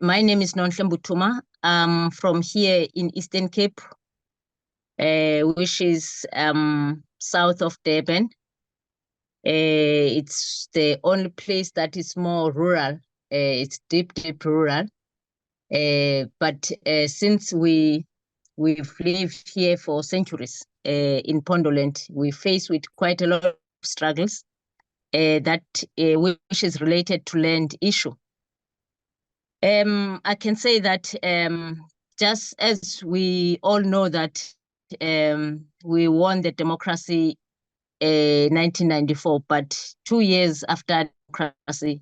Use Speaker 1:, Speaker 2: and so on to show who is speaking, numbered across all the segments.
Speaker 1: My name is Nonhle Mbuthuma. I'm from here in Eastern Cape, which is south of Durban. It's the only place that is more rural. It's deep rural. But since we've lived here for centuries in Pondoland, we face with quite a lot of struggles that which is related to land issue. I can say that just as we all know that we won the democracy 1994, but 2 years after democracy,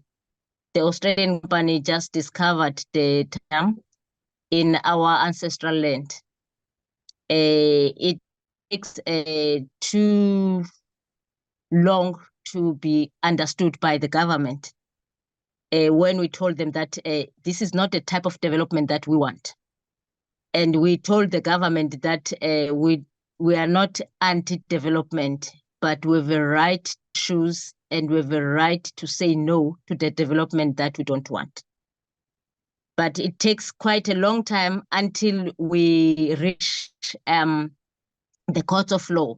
Speaker 1: the Australian company just discovered the term in our ancestral land. It takes too long to be understood by the government when we told them that this is not the type of development that we want. And we told the government that we are not anti-development, but we have a right to choose and we have a right to say no to the development that we don't want. But it takes quite a long time until we reach the court of law,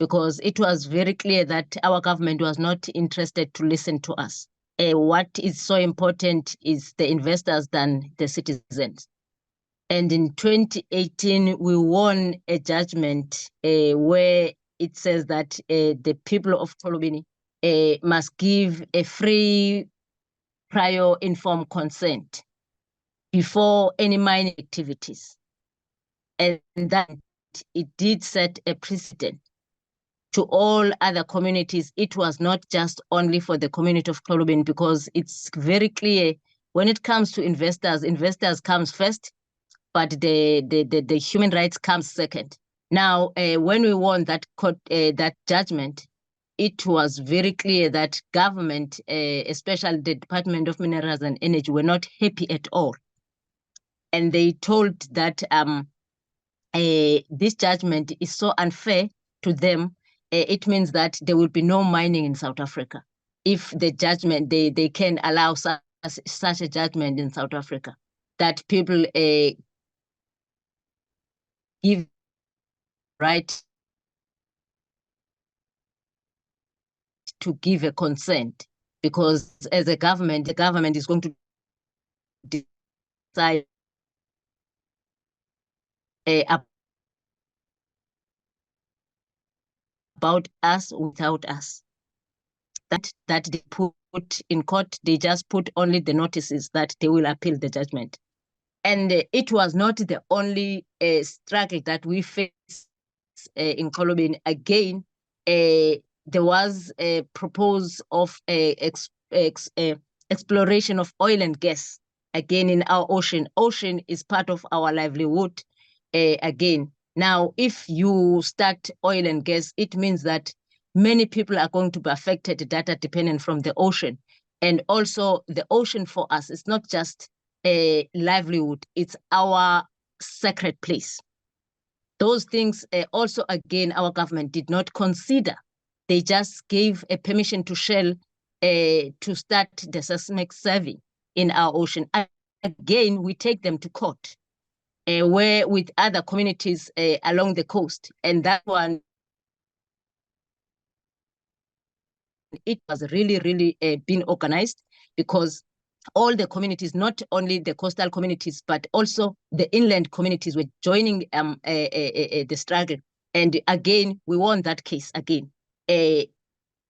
Speaker 1: because it was very clear that our government was not interested to listen to us. What is so important is the investors than the citizens. And in 2018, we won a judgment where it says that the people of Xolobeni must give a free prior informed consent before any mining activities. And that it did set a precedent to all other communities. It was not just only for the community of Xolobeni, because it's very clear when it comes to investors comes first, but the human rights comes second. Now, when we won that court, that judgment, it was very clear that government, especially the Department of Minerals and Energy, were not happy at all. And they told that this judgment is so unfair to them. It means that there will be no mining in South Africa if the judgment, they can allow such a judgment in South Africa, that people give right to give a consent, because as a government, the government is going to decide about us without us. That they put in court, they just put only the notices that they will appeal the judgment. And it was not the only struggle that we faced in Xolobeni. Again, there was a proposal of exploration of oil and gas, again, in our ocean. Ocean is part of our livelihood, again. Now, if you start oil and gas, it means that many people are going to be affected that are dependent from the ocean. And also the ocean for us is not just a livelihood, it's our sacred place. Those things also, again, our government did not consider. They just gave a permission to Shell to start the seismic survey in our ocean. Again, we take them to court where with other communities along the coast. And that one, it was really been organized, because all the communities, not only the coastal communities, but also the inland communities were joining the struggle. And again, we won that case again,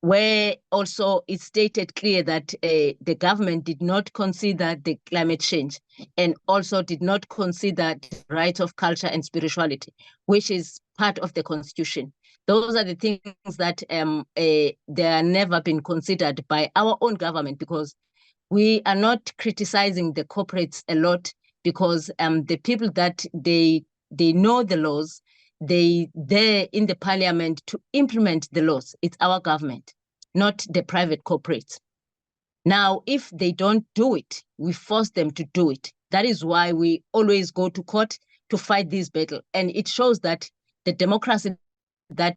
Speaker 1: where also it stated clear that the government did not consider the climate change and also did not consider the right of culture and spirituality, which is part of the constitution. Those are the things that they are never been considered by our own government, because we are not criticizing the corporates a lot, because the people that they know the laws, they're in the parliament to implement the laws. It's our government, not the private corporates. Now, if they don't do it, we force them to do it. That is why we always go to court to fight this battle. And it shows that the democracy that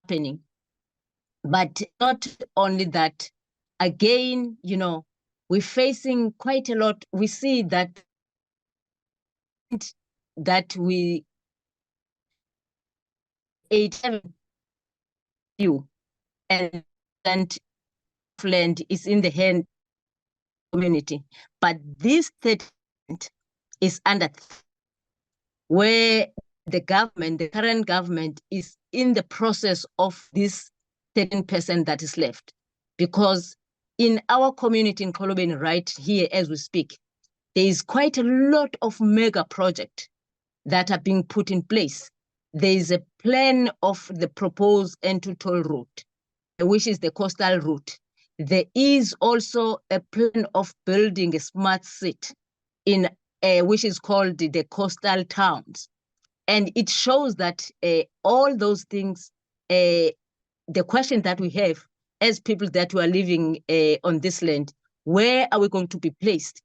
Speaker 1: happening. But not only that, again, you know, we're facing quite a lot. We see that we 87 you and land is in the hand community, but this 30% is under where the government, the current government, is in the process of this 13% that is left. Because in our community in Kolobeni right here as we speak, there is quite a lot of mega projects that are being put in place. There is a plan of the proposed N2 route, which is the coastal route. There is also a plan of building a smart city in which is called the coastal towns. And it shows that all those things, the question that we have as people that were living on this land, where are we going to be placed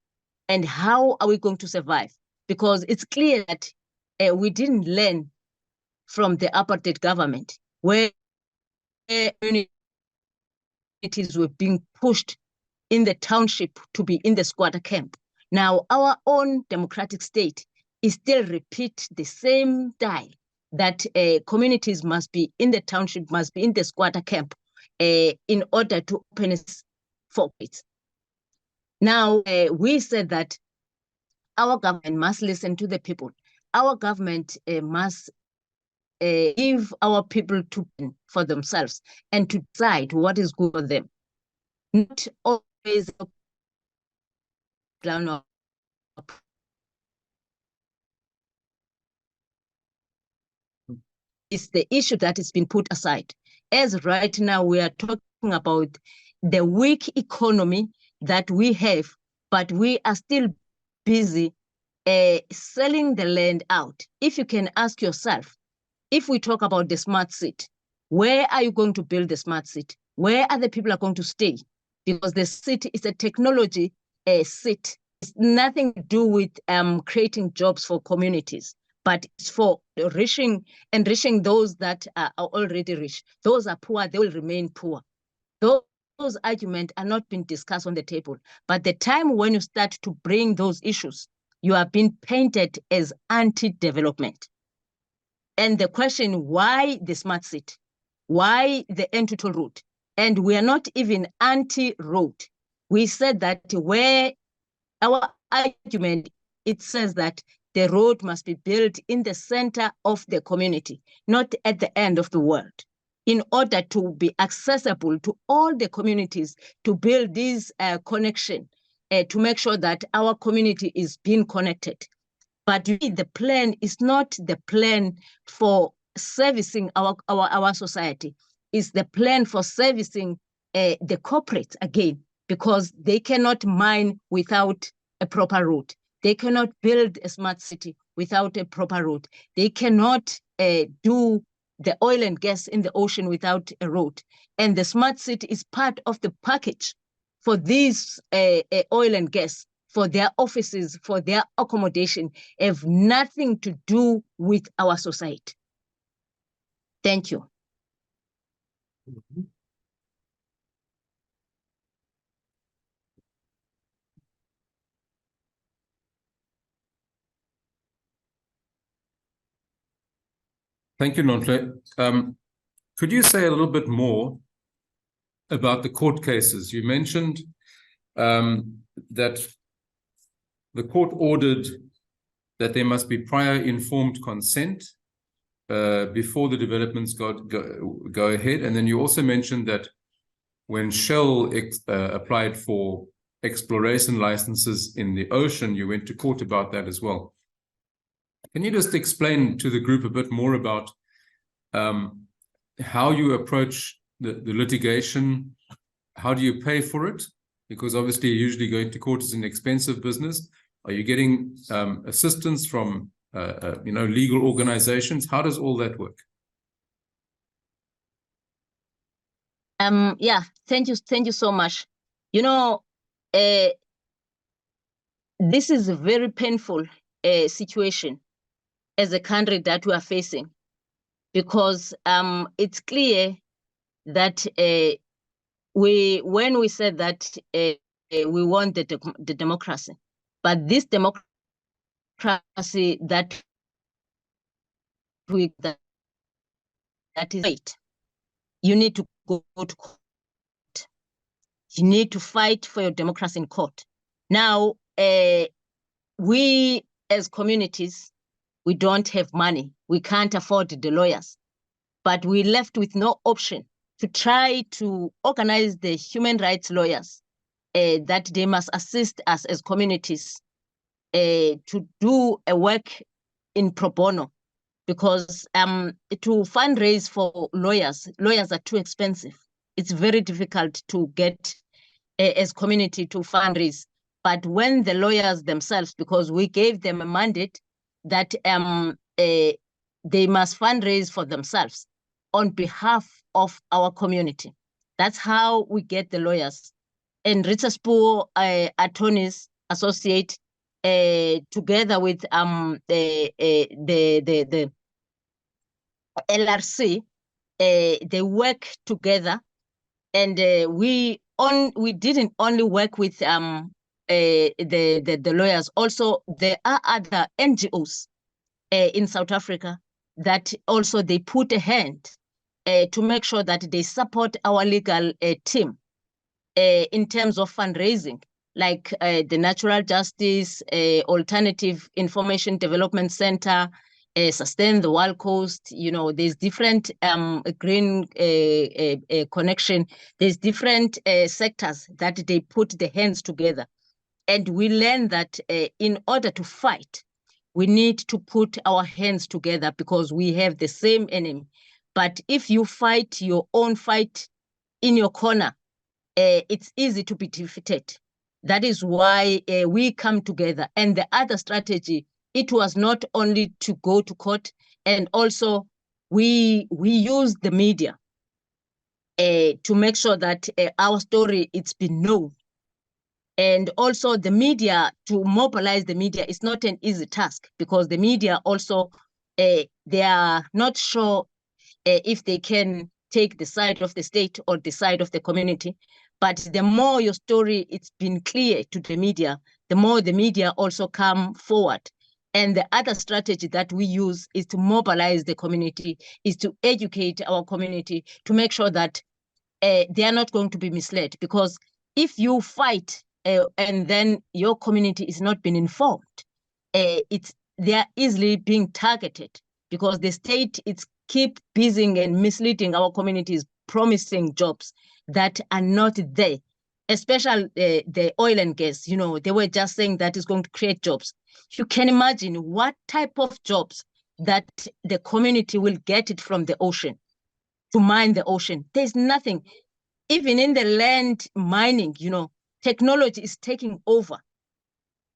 Speaker 1: and how are we going to survive? Because it's clear that we didn't learn from the apartheid government where communities were being pushed in the township to be in the squatter camp. Now, our own democratic state is still repeat the same style that communities must be in the township, must be in the squatter camp in order to open for it. Now, we said that our government must listen to the people. Our government must give our people to for themselves and to decide what is good for them. Not always is the issue that has been put aside. As right now we are talking about the weak economy that we have, but we are still busy selling the land out. If you can ask yourself, if we talk about the smart city, where are you going to build the smart city? Where are the people are going to stay? Because the city is a technology city. It's nothing to do with creating jobs for communities, but it's for enriching those that are already rich. Those are poor, they will remain poor. Those arguments are not being discussed on the table. But the time when you start to bring those issues, you are being painted as anti-development. And the question, why the smart city? Why the N2 route? And we are not even anti-road. We said that where our argument, it says that the road must be built in the center of the community, not at the end of the world, in order to be accessible to all the communities, to build this connection, to make sure that our community is being connected. But the plan is not the plan for servicing our society. It's the plan for servicing the corporates again, because they cannot mine without a proper route. They cannot build a smart city without a proper route. They cannot do the oil and gas in the ocean without a road. And the smart city is part of the package for these oil and gas, for their offices, for their accommodation, have nothing to do with our society. Thank you.
Speaker 2: Thank you, Nonhle. Could you say a little bit more about the court cases? You mentioned that the court ordered that there must be prior informed consent before the developments go ahead. And then you also mentioned that when Shell applied for exploration licenses in the ocean, you went to court about that as well. Can you just explain to the group a bit more about how you approach the litigation? How do you pay for it? Because obviously usually going to court is an expensive business. Are you getting assistance from legal organizations? How does all that work?
Speaker 1: Yeah, thank you so much. You know, this is a very painful situation as a country that we are facing, because it's clear that when we said that we want the democracy, but this democracy that is right, you need to go to court. You need to fight for your democracy in court. Now, we as communities, we don't have money. We can't afford the lawyers, but we left with no option to try to organize the human rights lawyers that they must assist us as communities to do a work in pro bono, because to fundraise for lawyers are too expensive. It's very difficult to get as community to fundraise. But when the lawyers themselves, because we gave them a mandate that they must fundraise for themselves on behalf of our community. That's how we get the lawyers. And Richardspoor Attorneys Associate, together with the LRC, they work together, and we didn't only work with the lawyers. Also, there are other NGOs in South Africa that also they put a hand to make sure that they support our legal team in terms of fundraising, like the Natural Justice Alternative Information Development Center, Sustain the Wild Coast. You know, there's different green connection. There's different sectors that they put the hands together. And we learn that in order to fight, we need to put our hands together because we have the same enemy. But if you fight your own fight in your corner, it's easy to be defeated. That is why we come together. And the other strategy, it was not only to go to court, and also we use the media to make sure that our story, it's been known. And also the media, to mobilize the media is not an easy task, because the media also, they are not sure if they can take the side of the state or the side of the community. But the more your story, it's been clear to the media, the more the media also come forward. And the other strategy that we use is to mobilize the community, is to educate our community, to make sure that they are not going to be misled. Because if you fight and then your community is not being informed, they are easily being targeted, because the state is keep busy and misleading our communities, promising jobs that are not there, especially the oil and gas. You know, they were just saying that is going to create jobs. You can imagine what type of jobs that the community will get it from the ocean, to mine the ocean. There's nothing. Even in the land mining, you know, technology is taking over.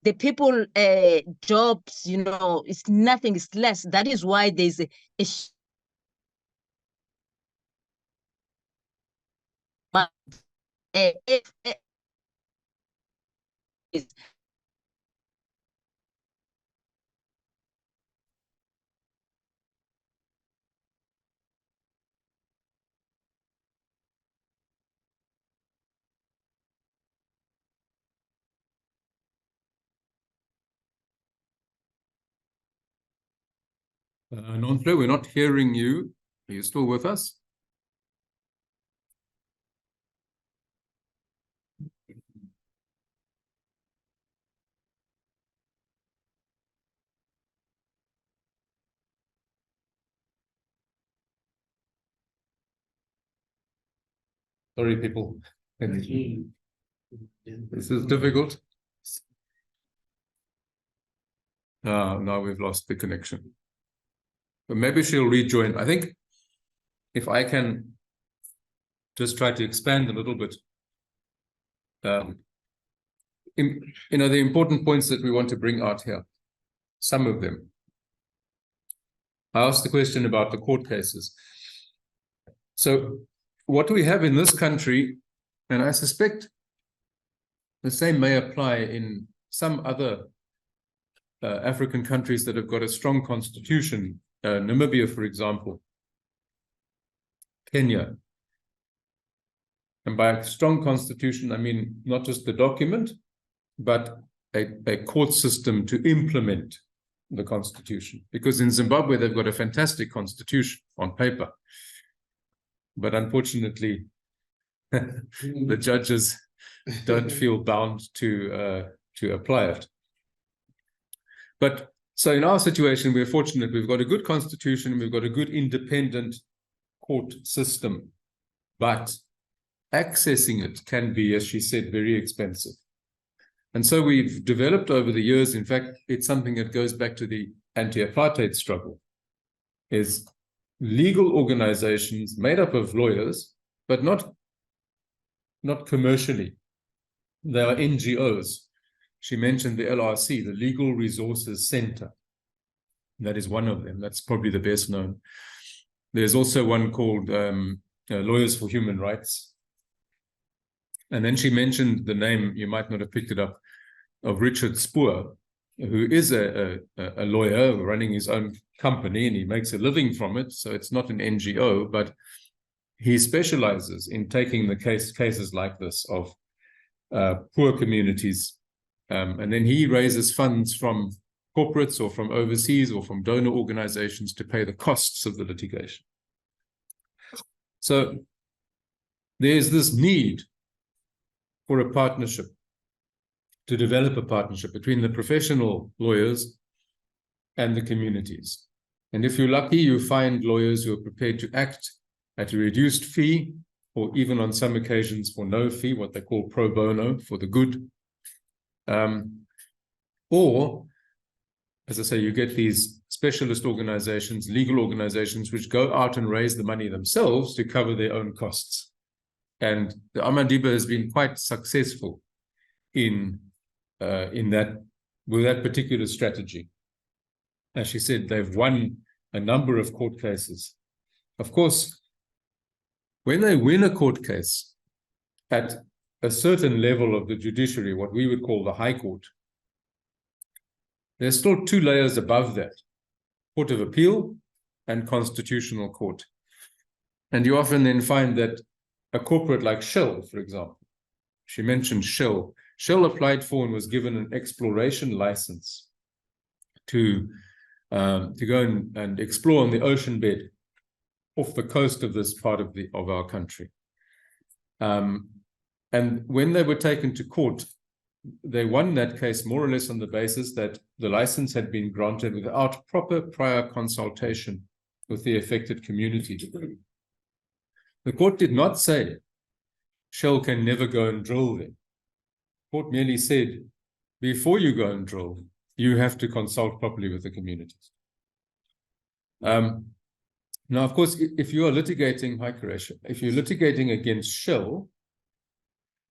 Speaker 1: The people jobs, you know, it's nothing, it's less. That is why there's a
Speaker 2: Nonhle, we're not hearing you. Are you still with us? Sorry, people. This is difficult. Now we've lost the connection. But maybe she'll rejoin. I think if I can just try to expand a little bit. You know, the important points that we want to bring out here, some of them. I asked the question about the court cases. So what we have in this country, and I suspect the same may apply in some other African countries that have got a strong constitution, Namibia, for example, Kenya. And by a strong constitution, I mean not just the document, but a court system to implement the constitution. Because in Zimbabwe, they've got a fantastic constitution on paper. But unfortunately, the judges don't feel bound to apply it. But so in our situation, we're fortunate. We've got a good constitution. We've got a good independent court system. But accessing it can be, as she said, very expensive. And so we've developed over the years, in fact, it's something that goes back to the anti-apartheid struggle, is legal organizations made up of lawyers, but not commercially. They are NGOs. She mentioned the LRC, the Legal Resources Center. That is one of them. That's probably the best known. There's also one called Lawyers for Human Rights. And then she mentioned the name, you might not have picked it up, of Richard Spoor, who is a lawyer running his own company, and he makes a living from it. So it's not an NGO, but he specializes in taking the cases like this of poor communities. And then he raises funds from corporates or from overseas or from donor organizations to pay the costs of the litigation. So there's this need for a partnership, to develop a partnership between the professional lawyers and the communities. And if you're lucky, you find lawyers who are prepared to act at a reduced fee, or even on some occasions for no fee, what they call pro bono, for the good. Or, as I say, you get these specialist organizations, legal organizations, which go out and raise the money themselves to cover their own costs. And the Amadiba has been quite successful in that, with that particular strategy. As she said, they've won a number of court cases. Of course, when they win a court case at a certain level of the judiciary, what we would call the High Court, there's still two layers above that, Court of Appeal and Constitutional Court. And you often then find that a corporate like Shell, for example, she mentioned Shell. Shell applied for and was given an exploration license to go and explore on the ocean bed off the coast of this part of our country. And when they were taken to court, they won that case more or less on the basis that the license had been granted without proper prior consultation with the affected community. The court did not say Shell can never go and drill there. The court merely said, before you go and drill, you have to consult properly with the communities. Now, of course, if you are litigating, hi, Quresh, if you're litigating against Shell,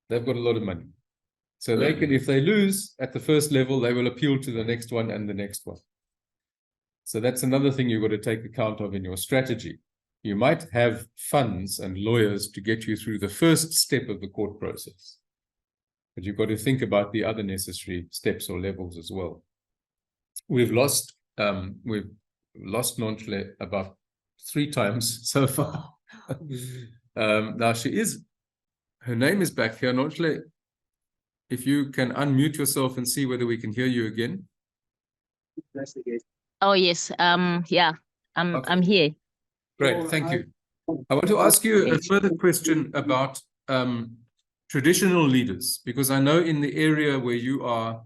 Speaker 2: they've got a lot of money. So they can, if they lose at the first level, they will appeal to the next one and the next one. So that's another thing you've got to take account of in your strategy. You might have funds and lawyers to get you through the first step of the court process, but you've got to think about the other necessary steps or levels as well. We've lost Nonhle about 3 times so far. Now her name is back here. Nonhle, if you can unmute yourself and see whether we can hear you again.
Speaker 1: Oh yes, yeah, I'm here.
Speaker 2: Great, thank you. I want to ask you a further question about traditional leaders, because I know in the area where you are,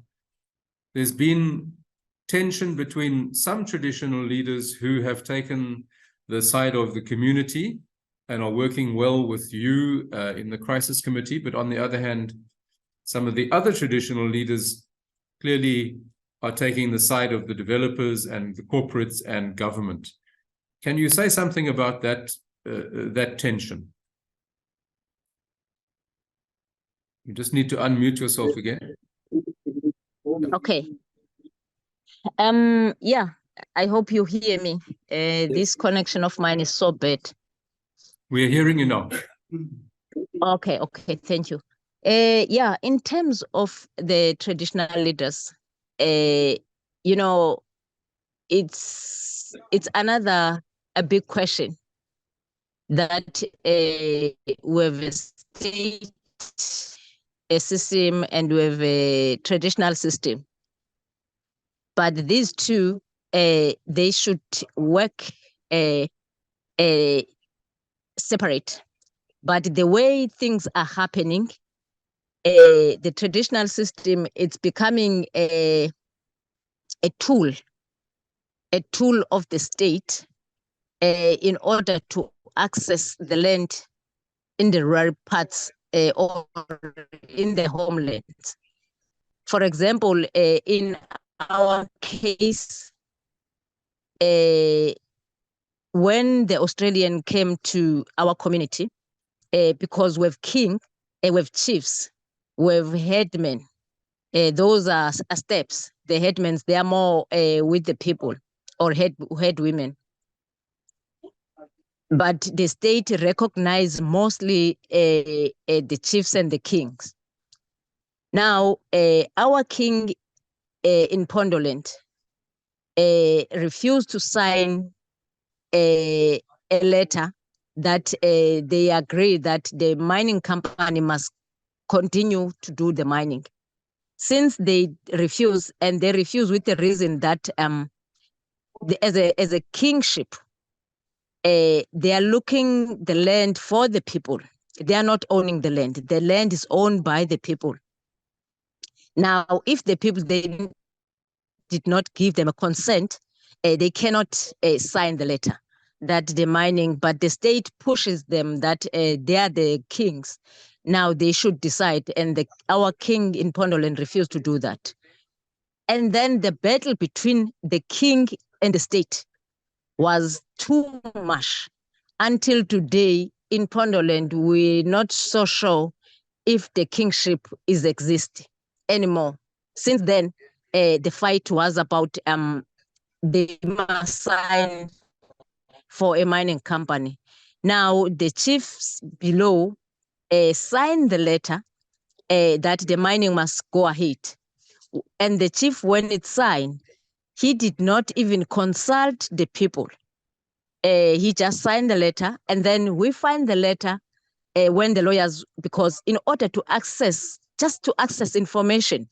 Speaker 2: there's been tension between some traditional leaders who have taken the side of the community and are working well with you in the crisis committee, but on the other hand, some of the other traditional leaders clearly are taking the side of the developers and the corporates and government. Can you say something about that tension? You just need to unmute yourself again.
Speaker 1: Okay. Yeah, I hope you hear me. This connection of mine is so bad.
Speaker 2: We are hearing you now.
Speaker 1: Okay, thank you. Yeah, in terms of the traditional leaders, you know, it's a big question that we've state system and we have a traditional system. But these two, they should work separate. But the way things are happening, the traditional system, it's becoming a tool of the state in order to access the land in the rural parts or in the homeland. For example, in our case, when the Australian came to our community, because we have king, we have chiefs, we have headmen. Those are steps. The headmen, they are more with the people or head women. But the state recognized mostly the chiefs and the kings. Now, our king in Pondoland refused to sign a letter that they agree that the mining company must continue to do the mining. Since they refuse, and they refuse with the reason that as a kingship, they are looking the land for the people. They are not owning the land. The land is owned by the people. Now, if the people, they did not give them a consent, they cannot sign the letter that the mining, but the state pushes them that they are the kings. Now they should decide, and our king in Pondoland refused to do that. And then the battle between the king and the state was too much. Until today, in Pondoland, we're not so sure if the kingship is exist anymore. Since then, the fight was about they must sign for a mining company. Now, the chiefs below signed the letter that the mining must go ahead. And the chief, when it signed, he did not even consult the people. He just signed the letter, and then we find the letter when the lawyers, because in order to access, just to access information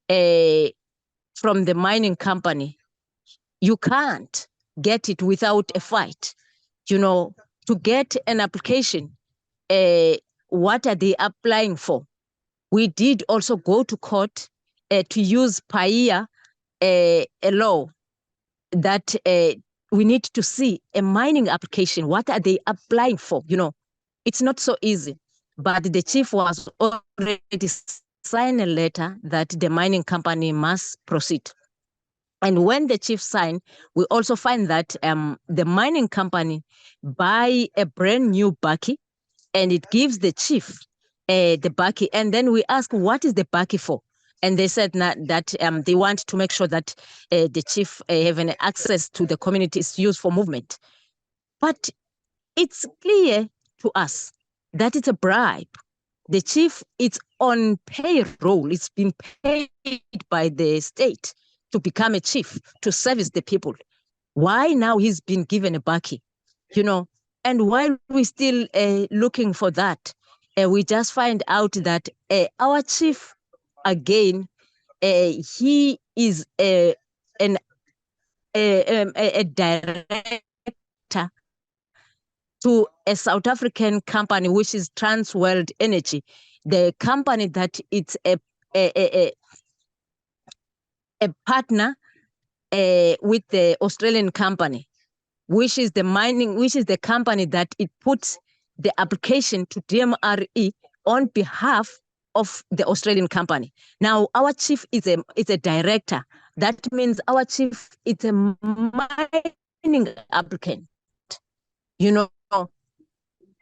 Speaker 1: from the mining company, you can't get it without a fight. You know, to get an application, what are they applying for? We did also go to court to use PAIA, a law that we need to see a mining application. What are they applying for? You know, it's not so easy. But the chief was already signed a letter that the mining company must proceed. And when the chief signed, we also find that the mining company buy a brand new bakkie, and it gives the chief the bakkie. And then we ask, what is the bakkie for? And they said that they want to make sure that the chief have an access to the community's use for movement. But it's clear to us that it's a bribe. The chief, it's on payroll. It's been paid by the state to become a chief, to service the people. Why now he's been given a bakkie, you know? And while we're still looking for that, we just find out that our chief, again, he is a director to a South African company, which is Trans World Energy, the company that it's a partner with the Australian company, which is the company that it puts the application to DMRE on behalf of the Australian company. Now, our chief is a director. That means our chief is a mining applicant, you know,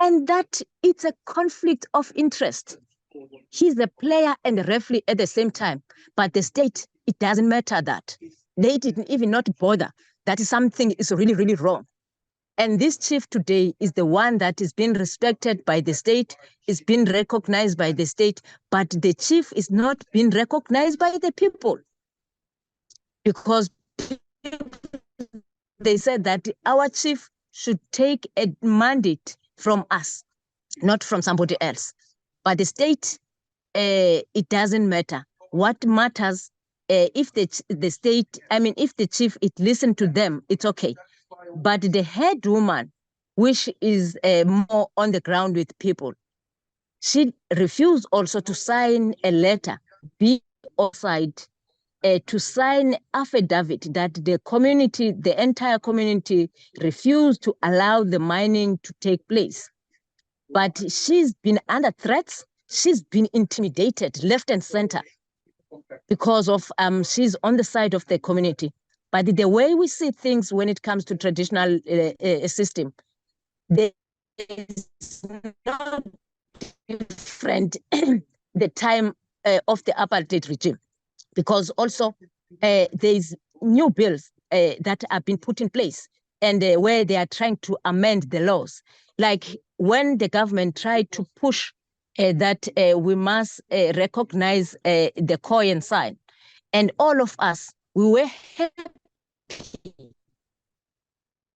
Speaker 1: and that it's a conflict of interest. He's a player and a referee at the same time, but the state, it doesn't matter that. They didn't even not bother. That is something is really, really wrong. And this chief today is the one that is being respected by the state, is being recognized by the state, but the chief is not being recognized by the people. Because they said that our chief should take a mandate from us, not from somebody else. But the state, it doesn't matter. What matters, if the state, I mean, if the chief, it listen to them, it's okay. But the head woman, which is more on the ground with people, she refused also to sign a letter, be outside, to sign affidavit that the community, the entire community, refused to allow the mining to take place. But she's been under threats. She's been intimidated left and center because of she's on the side of the community. But the way we see things when it comes to traditional system, there is not different the time of the apartheid regime, because also there's new bills that have been put in place, and where they are trying to amend the laws. Like when the government tried to push that we must recognize the Koyan sign, and all of us, we were happy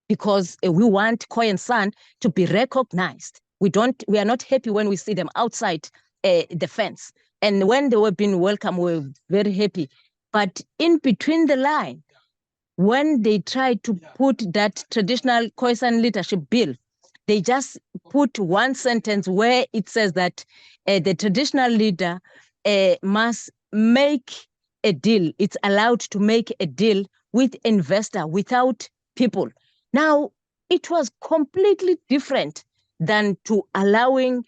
Speaker 1: because we want Koyan sign to be recognized. We are not happy when we see them outside the fence. And when they were being welcome, we were very happy. But in between the line, when they tried to put that traditional Khoisan leadership bill, they just put one sentence where it says that the traditional leader must make a deal. It's allowed to make a deal with investor without people. Now, it was completely different than allowing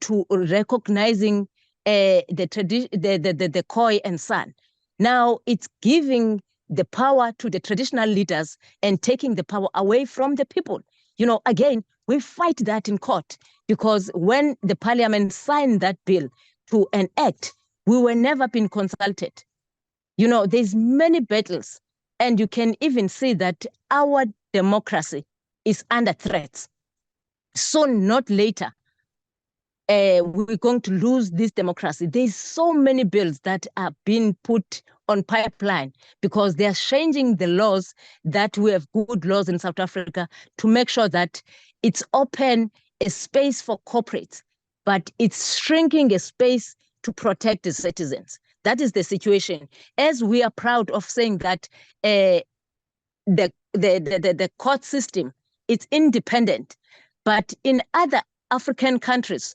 Speaker 1: to recognizing the Khoi and San. Now it's giving the power to the traditional leaders and taking the power away from the people. You know, again, we fight that in court, because when the parliament signed that bill to enact, we were never been consulted. You know, there's many battles, and you can even see that our democracy is under threat. Soon, not later, we're going to lose this democracy. There's so many bills that are being put on pipeline because they are changing the laws, that we have good laws in South Africa to make sure that it's open a space for corporates, but it's shrinking a space to protect the citizens. That is the situation. As we are proud of saying that the court system is independent, but in other African countries,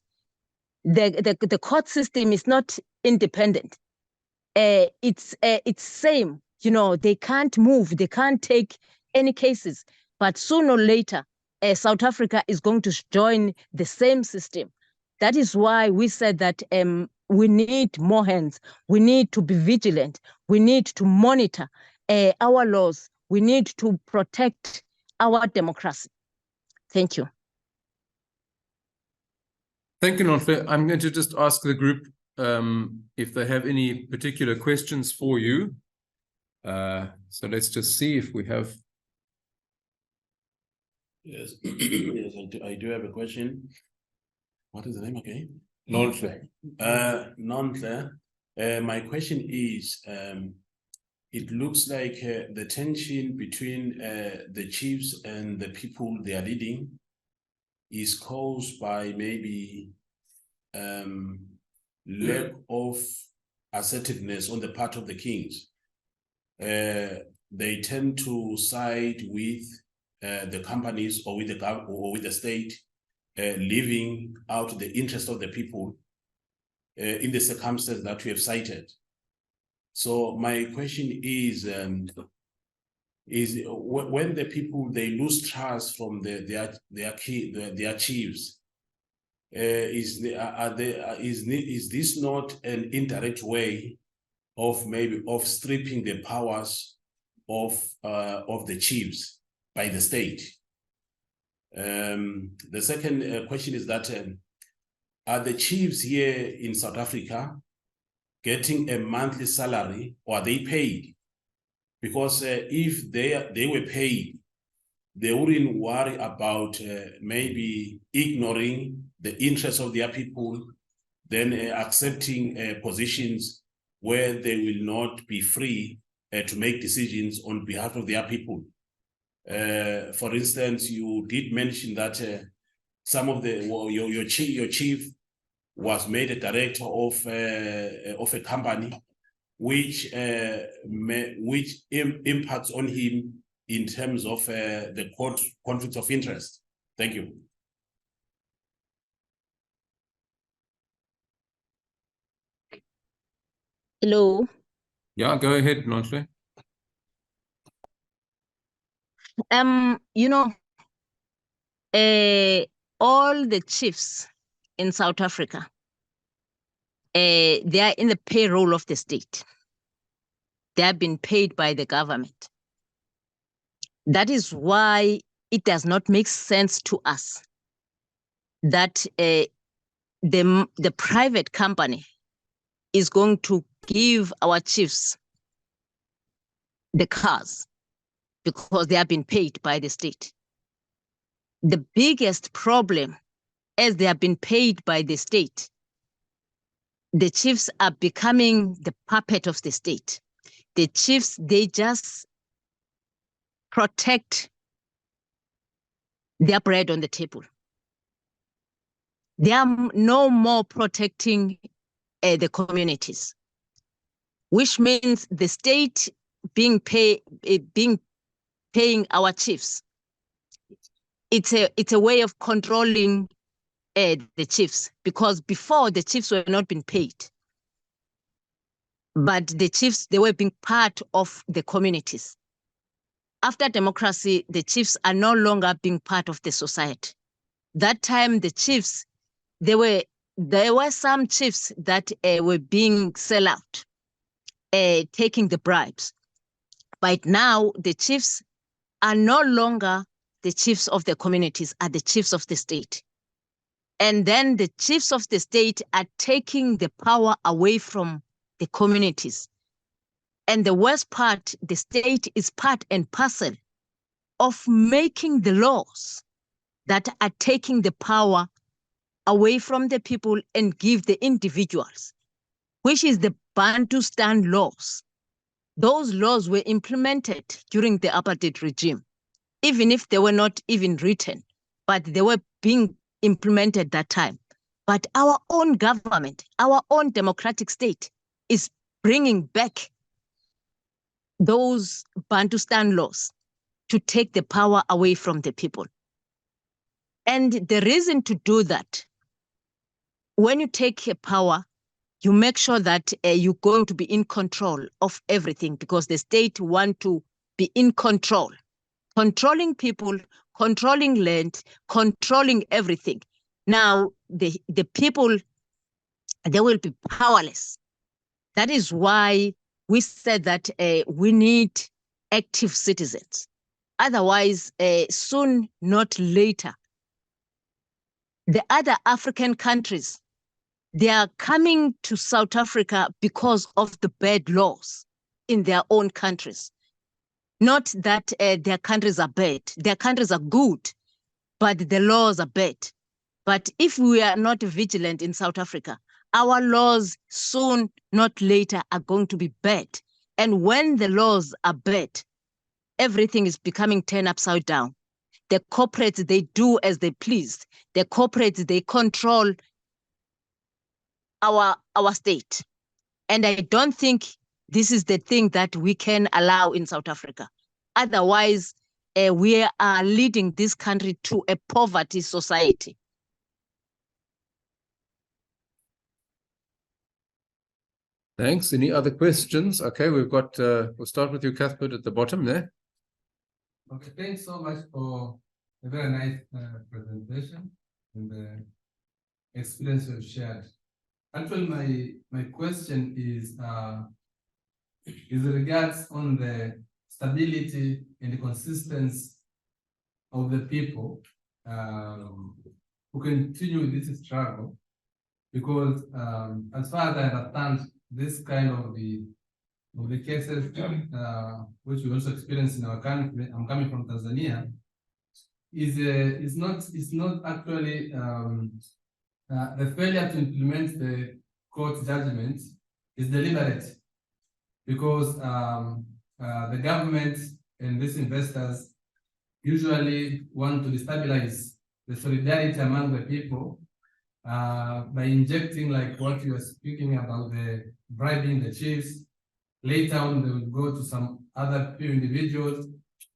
Speaker 1: the court system is not independent. It's same. You know, they can't move, they can't take any cases. But sooner or later, South Africa is going to join the same system. That is why we said that we need more hands. We need to be vigilant. We need to monitor our laws. We need to protect our democracy. Thank you.
Speaker 2: Thank you, Nonhle. I'm going to just ask the group if they have any particular questions for you. So let's just see if we have.
Speaker 3: Yes, yes, I do have a question. What is the name again? Nonhle. Nonhle. My question is, it looks like the tension between the chiefs and the people they are leading is caused by maybe lack of assertiveness on the part of the kings. They tend to side with the companies or with the state, leaving out the interest of the people in the circumstances that we have cited. So my question is when the people, they lose trust from their chiefs, is this not an indirect way of stripping the powers of the chiefs by the state? The second question is that are the chiefs here in South Africa getting a monthly salary, or are they paid? Because if they were paid, they wouldn't worry about maybe ignoring the interests of their people, then accepting positions where they will not be free to make decisions on behalf of their people. For instance, you did mention that some of your chief was made a director of a company, which impacts on him in terms of the conflicts of interest. Thank you.
Speaker 1: Hello.
Speaker 2: Yeah, go ahead, Nonhle.
Speaker 1: You know, all the chiefs in South Africa, they are in the payroll of the state. They have been paid by the government. That is why it does not make sense to us that the private company is going to give our chiefs the cars because they have been paid by the state. The biggest problem, as they have been paid by the state, the chiefs are becoming the puppet of the state. The chiefs, they just protect their bread on the table. They are no more protecting the communities, which means the state paying our chiefs. It's a way of controlling the chiefs, because before the chiefs were not being paid, but the chiefs, they were being part of the communities. After democracy, the chiefs are no longer being part of the society. That time, the chiefs, there were some chiefs that were being sell out, taking the bribes. But now the chiefs are no longer the chiefs of the communities, are the chiefs of the state. And then the chiefs of the state are taking the power away from the communities. And the worst part, the state is part and parcel of making the laws that are taking the power away from the people and give the individuals, which is the Bantustan laws. Those laws were implemented during the apartheid regime, even if they were not even written, but they were being implemented that time. But our own government, our own democratic state is bringing back those Bantustan laws to take the power away from the people. And the reason to do that, when you take power, you make sure that you're going to be in control of everything, because the state want to be in control, controlling people, controlling land, controlling everything. Now, the people, they will be powerless. That is why we said that we need active citizens. Otherwise, soon, not later, the other African countries, they are coming to South Africa because of the bad laws in their own countries. Not that their countries are bad. Their countries are good, but the laws are bad. But if we are not vigilant in South Africa, our laws soon, not later, are going to be bad. And when the laws are bad, everything is becoming turned upside down. The corporates, they do as they please. The corporates, they control our state. And I don't think this is the thing that we can allow in South Africa. Otherwise, we are leading this country to a poverty society.
Speaker 2: Thanks. Any other questions? Okay, we've got, we'll start with you, Cuthbert, at the bottom there.
Speaker 4: Okay, thanks so much for a very nice presentation and the experience you've shared. Actually, my question is regards on the stability and the consistency of the people who continue with this struggle, because as far as I understand, this kind of the cases which we also experience in our country, I'm coming from Tanzania, is not actually the failure to implement the court judgment is deliberate, because the government and these investors usually want to destabilize the solidarity among the people by injecting like what you were speaking about, the bribing the chiefs. Later on, they will go to some other few individuals.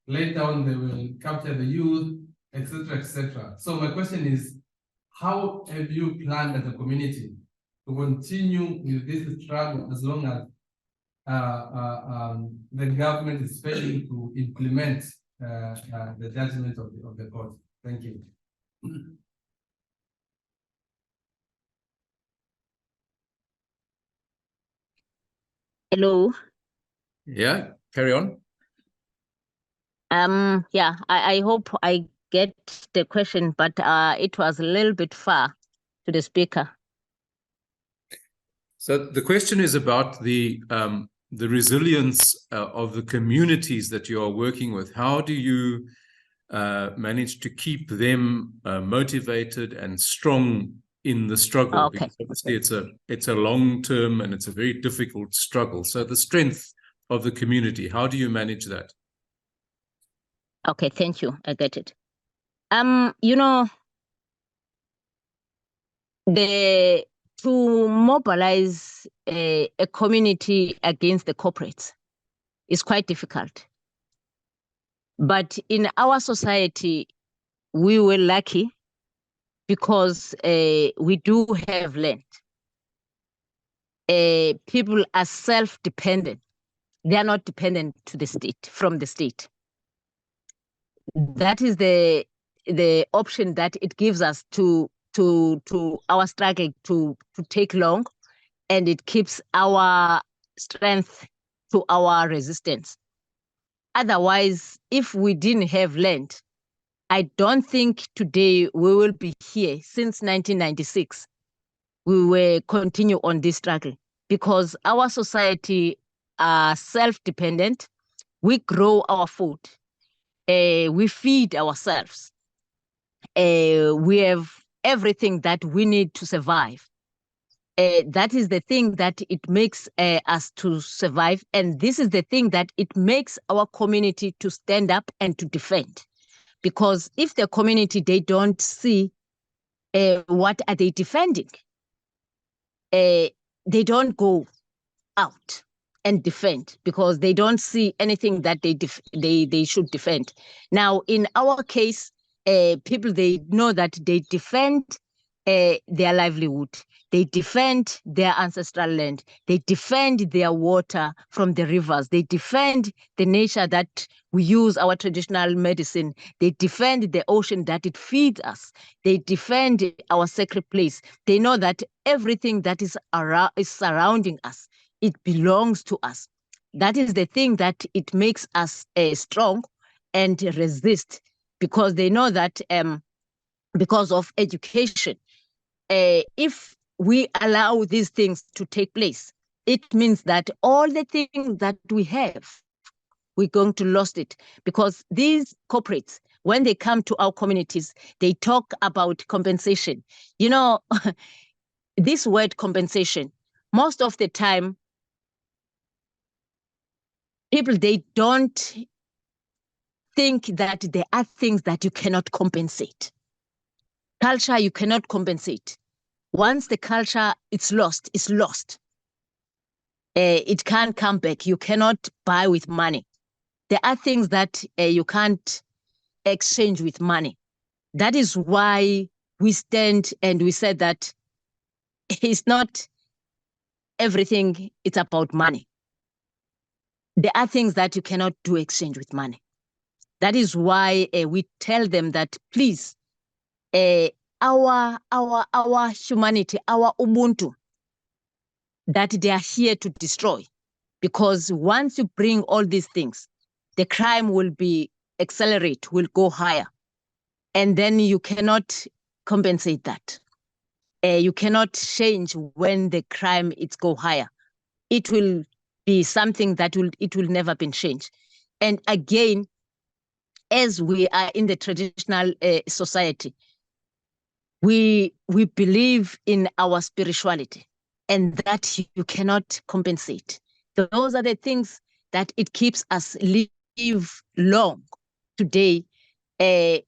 Speaker 4: Later on, they will capture the youth, etc., etc. So my question is, how have you planned as a community to continue with this struggle as long as the government is failing to implement the judgment of the court? Thank you.
Speaker 1: Hello.
Speaker 2: Yeah, carry on.
Speaker 1: Yeah, I hope I get the question, but it was a little bit far to the speaker.
Speaker 2: So the question is about the resilience of the communities that you are working with. How do you manage to keep them motivated and strong in the struggle?
Speaker 1: Okay.
Speaker 2: Because obviously it's a long-term and it's a very difficult struggle. So the strength of the community, how do you manage that?
Speaker 1: Okay, thank you. I get it. You know, to mobilize a community against the corporates is quite difficult. But in our society, we were lucky because we do have land. People are self-dependent. They are not dependent to the state, from the state. That is the option that it gives us to our struggle to take long, and it keeps our strength to our resistance. Otherwise, if we didn't have land, I don't think today we will be here. Since 1996, we will continue on this struggle because our society are self-dependent. We grow our food. We feed ourselves. We have everything that we need to survive. That is the thing that it makes us to survive. And this is the thing that it makes our community to stand up and to defend. Because if the community, they don't see what are they defending, they don't go out and defend because they don't see anything that they should defend. Now, in our case, people, they know that they defend their livelihood. They defend their ancestral land. They defend their water from the rivers. They defend the nature that we use, our traditional medicine. They defend the ocean that it feeds us. They defend our sacred place. They know that everything that is surrounding us, it belongs to us. That is the thing that it makes us strong and resist, because they know that because of education, if we allow these things to take place, it means that all the things that we have, we're going to lose it, because these corporates, when they come to our communities, they talk about compensation. You know, this word compensation, most of the time, people, they don't think that there are things that you cannot compensate. Culture, you cannot compensate. Once the culture it's lost, it's lost. It can't come back. You cannot buy with money. There are things that you can't exchange with money. That is why we stand and we said that it's not everything, it's about money. There are things that you cannot do exchange with money. That is why we tell them that, please, our humanity, our Ubuntu, that they are here to destroy. Because once you bring all these things, the crime will be accelerate, will go higher. And then you cannot compensate that. You cannot change when the crime it's go higher. It will be something that it will never be changed. And again, as we are in the traditional society, we believe in our spirituality, and that you cannot compensate. Those are the things that it keeps us live long today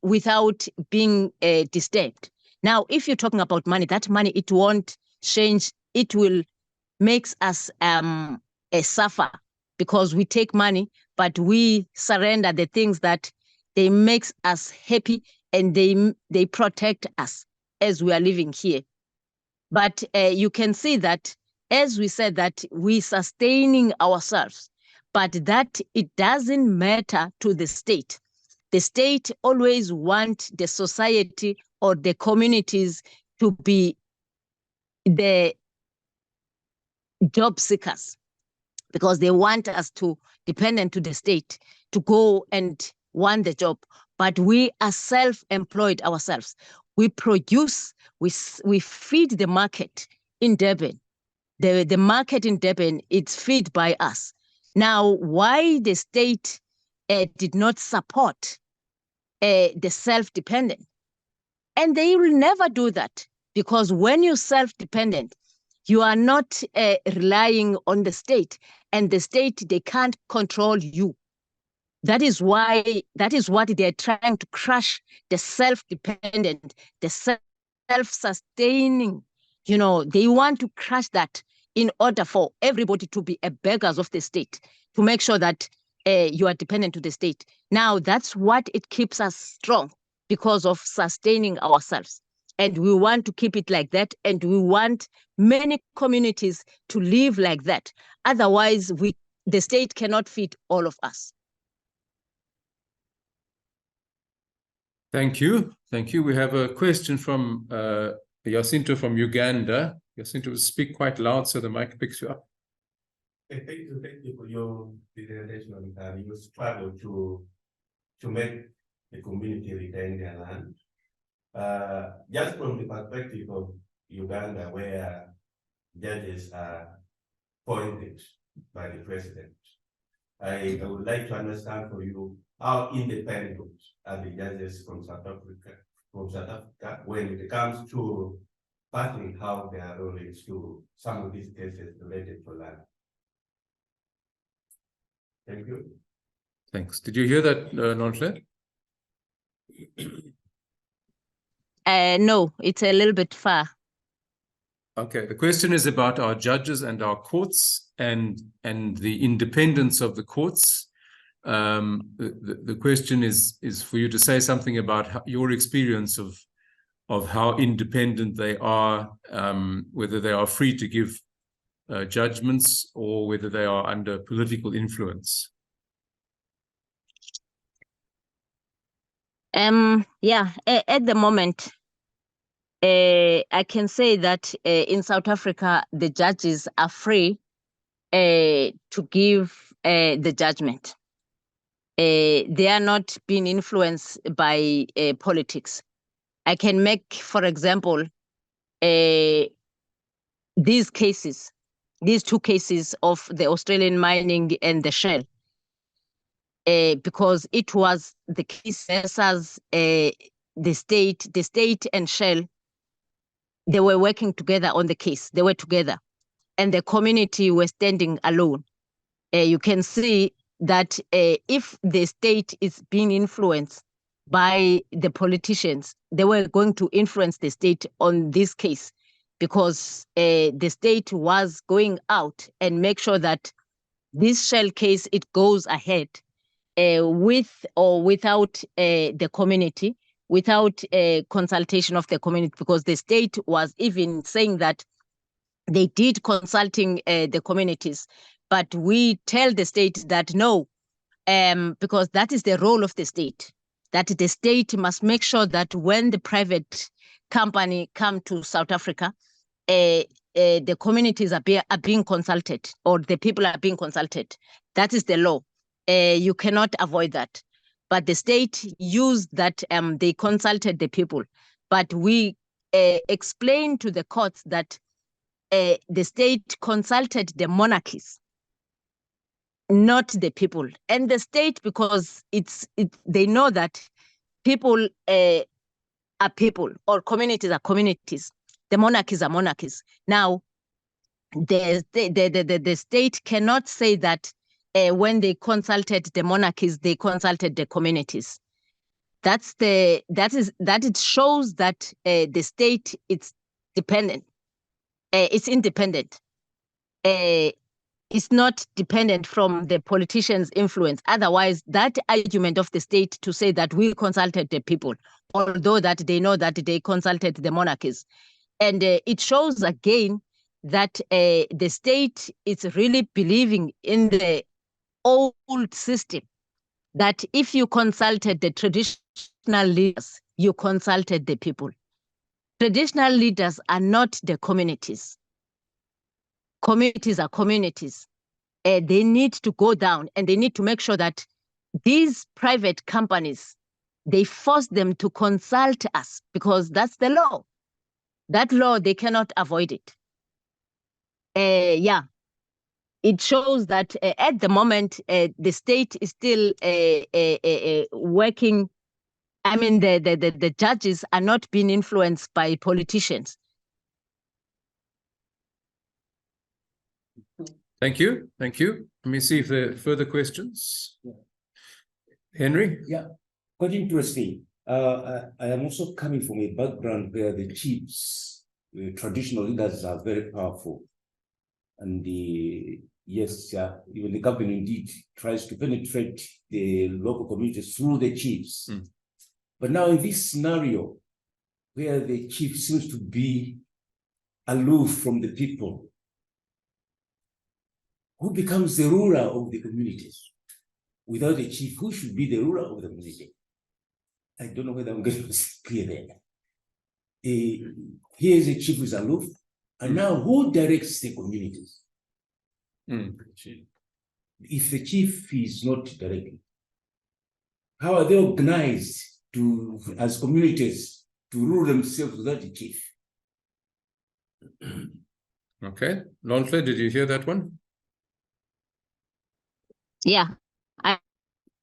Speaker 1: without being disturbed. Now, if you're talking about money, that money, it won't change. It will makes us suffer because we take money, but we surrender the things that they makes us happy and they protect us as we are living here. But you can see that, as we said, that we sustaining ourselves, but that it doesn't matter to the state. The state always want the society or the communities to be the job seekers, because they want us to dependent to the state to go and want the job. But we are self-employed ourselves. We produce, we feed the market in Durban. The market in Durban, it's fed by us. Now, why the state did not support the self-dependent? And they will never do that, because when you're self-dependent, you are not relying on the state, and the state, they can't control you. That is why, that is what they're trying to crush, the self-dependent, the self-sustaining. You know, they want to crush that in order for everybody to be a beggars of the state, to make sure that you are dependent to the state. Now, that's what it keeps us strong, because of sustaining ourselves. And we want to keep it like that. And we want many communities to live like that. Otherwise, the state cannot feed all of us.
Speaker 2: Thank you. Thank you. We have a question from Jacinto from Uganda. Jacinto, speak quite loud so the mic picks you up.
Speaker 5: Thank you for your presentation. You struggle to make the community retain their land. Just from the perspective of Uganda, where judges are appointed by the president, I would like to understand for you how independent are the judges from South Africa when it comes to passing how their role is to some of these cases related to land. Thank you.
Speaker 2: Thanks. Did you hear that, Nonhle?
Speaker 1: No, it's a little bit far.
Speaker 2: Okay, the question is about our judges and our courts and the independence of the courts. The question is for you to say something about your experience of how independent they are, whether they are free to give judgments or whether they are under political influence.
Speaker 1: Yeah, at the moment, I can say that in South Africa, the judges are free to give the judgment. They are not being influenced by politics. I can make, for example, these two cases of the Australian mining and the Shell, because it was the case versus the state and Shell. They were working together on the case. They were together, and the community were standing alone. You can see that if the state is being influenced by the politicians, they were going to influence the state on this case, because the state was going out and make sure that this Shell case, it goes ahead with or without the community, without a consultation of the community, because the state was even saying that they did consulting the communities. But we tell the state that no, because that is the role of the state, that the state must make sure that when the private company come to South Africa, the communities are being consulted, or the people are being consulted. That is the law. You cannot avoid that. But the state used that they consulted the people. But we explained to the courts that the state consulted the monarchies, not the people. And the state, because they know that people are people, or communities are communities. The monarchies are monarchies. Now, the state cannot say that when they consulted the monarchies, they consulted the communities. that it shows that the state it's dependent, it's independent. It's not dependent from the politicians' influence. Otherwise, that argument of the state to say that we consulted the people, although that they know that they consulted the monarchies. And it shows again that the state is really believing in the old system, that if you consulted the traditional leaders, you consulted the people. Traditional leaders are not the communities. Communities are communities. They need to go down and they need to make sure that these private companies, they force them to consult us because that's the law. That law, they cannot avoid it. Yeah, it shows that at the moment, the state is still working. I mean, the judges are not being influenced by politicians.
Speaker 2: Thank you. Thank you. Let me see if there are further questions.
Speaker 6: Yeah.
Speaker 2: Henry?
Speaker 6: Yeah, quite interesting. I am also coming from a background where the chiefs, the traditional leaders are very powerful. And yes, even the government indeed tries to penetrate the local communities through the chiefs. Mm. But now in this scenario, where the chief seems to be aloof from the people, who becomes the ruler of the communities? Without a chief, who should be the ruler of the community? I don't know whether I'm getting clear there. Here is a chief who is aloof, and now who directs the communities?
Speaker 2: Mm.
Speaker 6: If the chief is not directing, how are they organized to, as communities, to rule themselves without a chief?
Speaker 2: Okay. Nonhle, did you hear that one?
Speaker 1: Yeah, I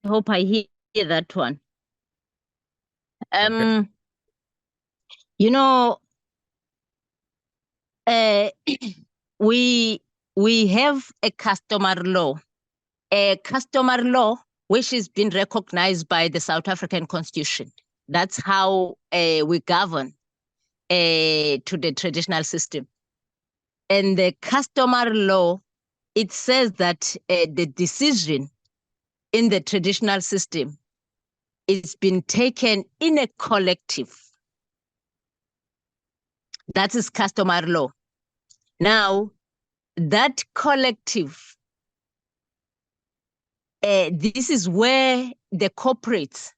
Speaker 1: hope I hear that one.
Speaker 2: Okay.
Speaker 1: You know, we have a customary law which has been recognized by the South African Constitution. That's how we govern to the traditional system. And the customary law, it says that the decision in the traditional system is been taken in a collective. That is customary law. Now, that collective, this is where the corporates,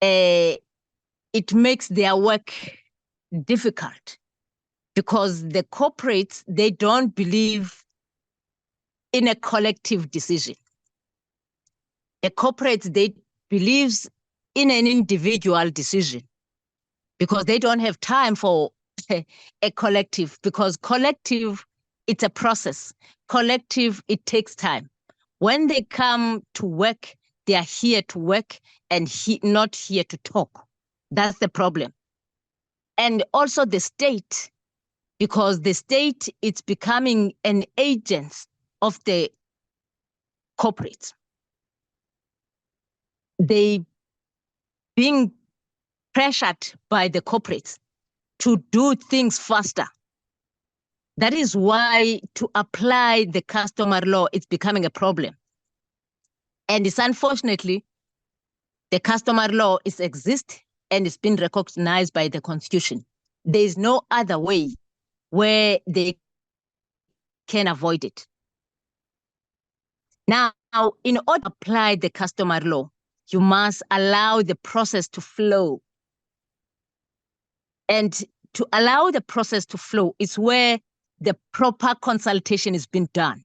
Speaker 1: it makes their work difficult because the corporates, they don't believe in a collective decision. The corporates, they believe in an individual decision because they don't have time for a collective, because collective, it's a process. Collective, it takes time. When they come to work, they are here to work and not here to talk. That's the problem. And also the state, because the state, it's becoming an agent of the corporates. They being pressured by the corporates to do things faster. That is why to apply the customary law, it's becoming a problem. And it's unfortunately, the customary law exists and it's been recognized by the Constitution. There is no other way where they can avoid it. Now, in order to apply the customary law, you must allow the process to flow. And to allow the process to flow is where the proper consultation is being done.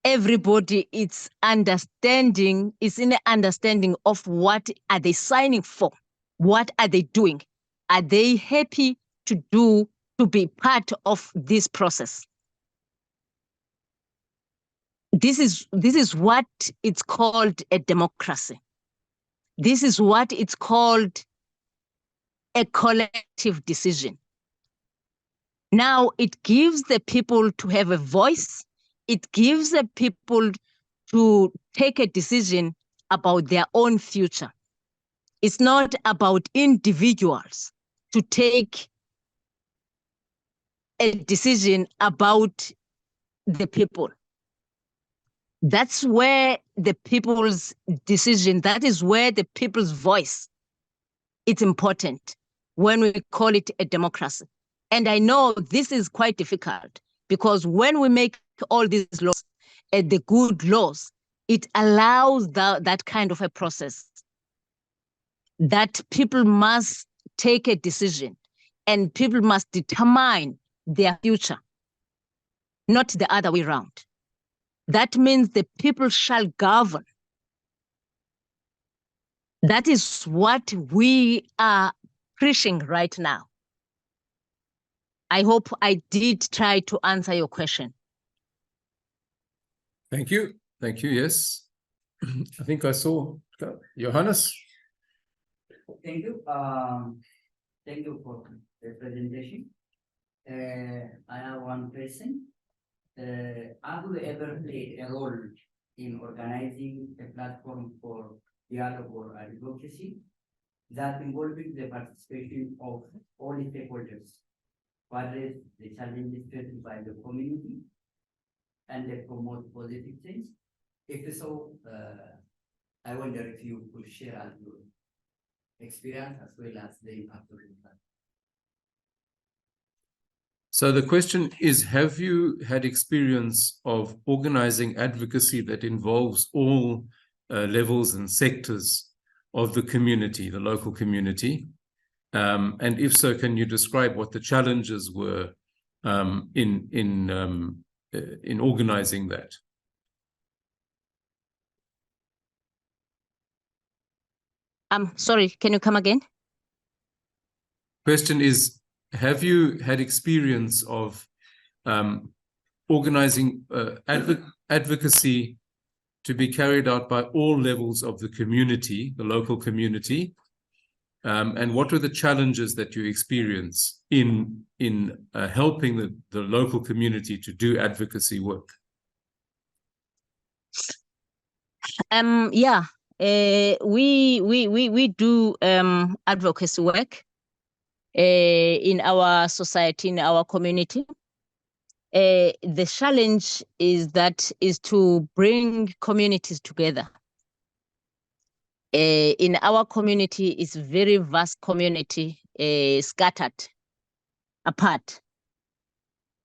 Speaker 1: Everybody is in the understanding of what are they signing for? What are they doing? Are they happy to be part of this process? This is what it's called a democracy. This is what it's called a collective decision. Now it gives the people to have a voice. It gives the people to take a decision about their own future. It's not about individuals to take a decision about the people. That's where the people's decision, that is where the people's voice is important when we call it a democracy. And I know this is quite difficult because when we make all these laws, the good laws, it allows that kind of a process that people must take a decision and people must determine their future, not the other way around. That means the people shall govern. That is what we are preaching right now. I hope I did try to answer your question.
Speaker 2: Thank you. Thank you. Yes. I think I saw Johannes.
Speaker 7: Thank you. Thank you for the presentation. I have one question. Have you ever played a role in organizing a platform for dialogue or advocacy that involving the participation of all stakeholders, to address the challenges faced by the community and promote positive change? If so, I wonder if you could share your experience as well as the impact of that.
Speaker 2: So the question is, have you had experience of organizing advocacy that involves all levels and sectors of the community, the local community? And if so, can you describe what the challenges were in organizing that?
Speaker 1: Sorry, can you come again?
Speaker 2: Question is, have you had experience of organizing advocacy to be carried out by all levels of the community, the local community? And what were the challenges that you experience in helping the local community to do advocacy work?
Speaker 1: Yeah, we do advocacy work in our society, in our community. The challenge is to bring communities together. In our community, it's very vast community, scattered apart,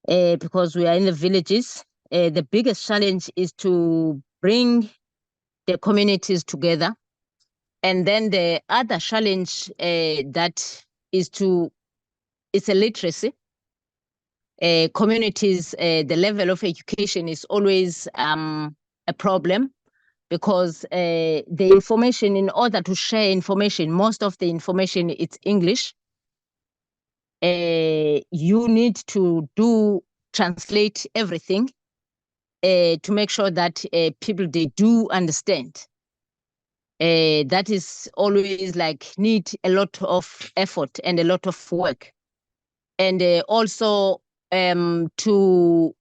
Speaker 1: because we are in the villages. The biggest challenge is to bring the communities together. And then the other challenge that is it's a literacy. Communities, the level of education is always a problem, because the information, in order to share information, most of the information it's English. You need to translate everything to make sure that people, they do understand. That is always like need a lot of effort and a lot of work. And also to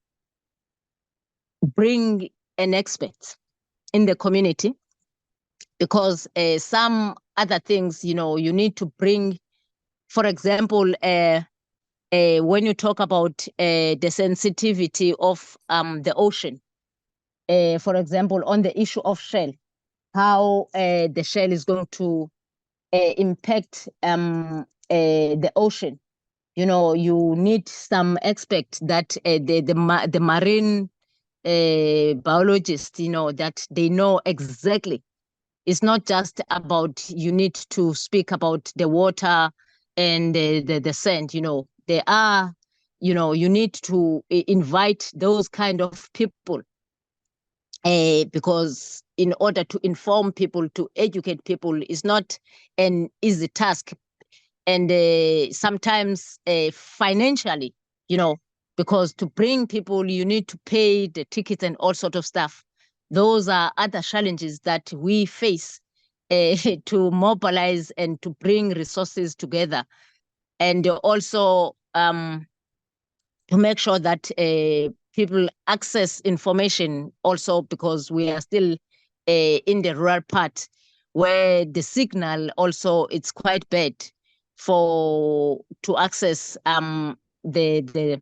Speaker 1: bring an expert in the community, because some other things, you need to bring, for example, when you talk about the sensitivity of the ocean, for example, on the issue of shell, how the shell is going to impact the ocean. You need some expert that the marine biologists, that they know exactly. It's not just about, you need to speak about the water and the sand. There are, you need to invite those kind of people, because in order to inform people, to educate people, is not an easy task. And sometimes financially, because to bring people, you need to pay the tickets and all sort of stuff. Those are other challenges that we face to mobilize and to bring resources together. And also to make sure that people access information also, because we are still in the rural part. where the signal also it's quite bad to access the